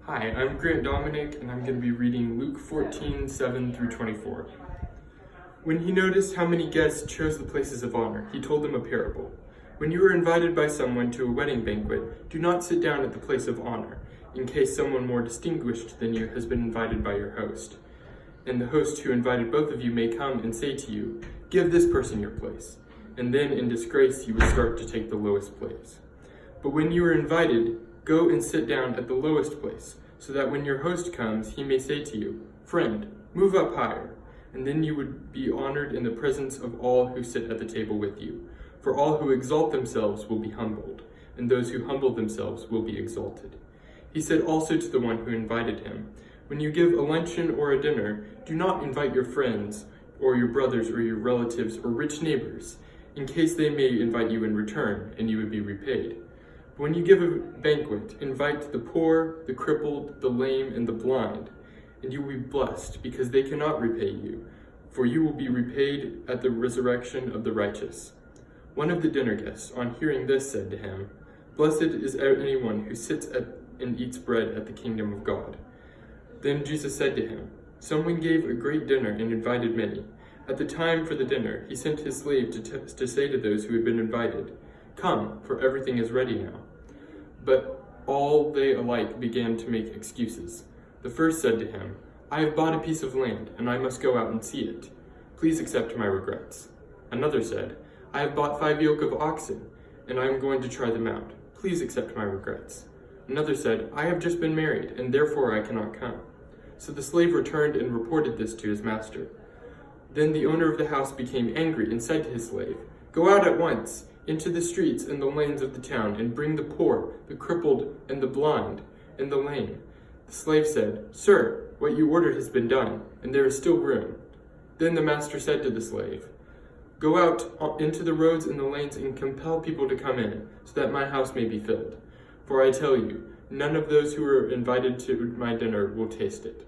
Hi, I'm Grant Dominic, and I'm going to be reading Luke 14:7 through 24. When he noticed how many guests chose the places of honor, he told them a parable. When you are invited by someone to a wedding banquet, do not sit down at the place of honor, in case someone more distinguished than you has been invited by your host. And the host who invited both of you may come and say to you, "Give this person your place." And then in disgrace you will start to take the lowest place. But when you are invited, go and sit down at the lowest place, so that when your host comes, he may say to you, "Friend, move up higher." And then you would be honored in the presence of all who sit at the table with you. For all who exalt themselves will be humbled, and those who humble themselves will be exalted. He said also to the one who invited him, "When you give a luncheon or a dinner, do not invite your friends, or your brothers, or your relatives, or rich neighbors, in case they may invite you in return, and you would be repaid. When you give a banquet, invite the poor, the crippled, the lame, and the blind, and you will be blessed, because they cannot repay you, for you will be repaid at the resurrection of the righteous." One of the dinner guests, on hearing this, said to him, "Blessed is anyone who sits and eats bread at the kingdom of God." Then Jesus said to him, "Someone gave a great dinner and invited many. At the time for the dinner, he sent his slave to say to those who had been invited, 'Come, for everything is ready now.' But all they alike began to make excuses. The first said to him, 'I have bought a piece of land, and I must go out and see it. Please accept my regrets.' Another said, 'I have bought 5 yoke of oxen, and I am going to try them out. Please accept my regrets.' Another said, 'I have just been married, and therefore I cannot come.' So the slave returned and reported this to his master. Then the owner of the house became angry and said to his slave, 'Go out at once into the streets and the lanes of the town, and bring the poor, the crippled, and the blind, and the lame.' The slave said, 'Sir, what you ordered has been done, and there is still room.' Then the master said to the slave, 'Go out into the roads and the lanes and compel people to come in, so that my house may be filled. For I tell you, none of those who are invited to my dinner will taste it.'